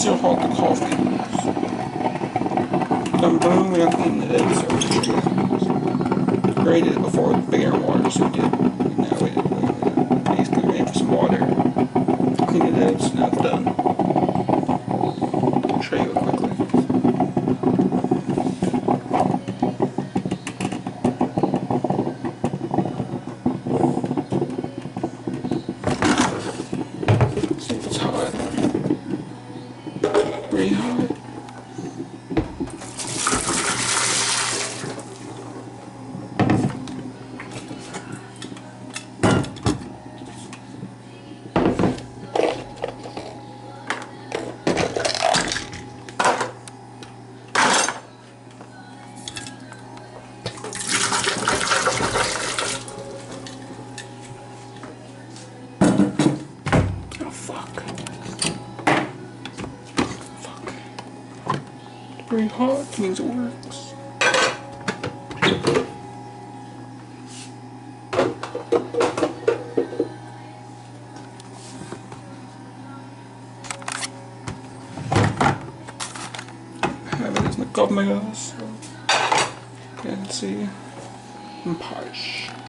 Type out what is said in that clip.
still hot the coffee. Then boom, we gotta clean it in, so we grated it before with bigger water, so we did. Now we basically ran for some water, clean it out, so now it's done. I'll show you it quickly. See if it's hot. Pretty hot. Very hot means it works. I have it in the cup of my glass, so you can see I'm posh.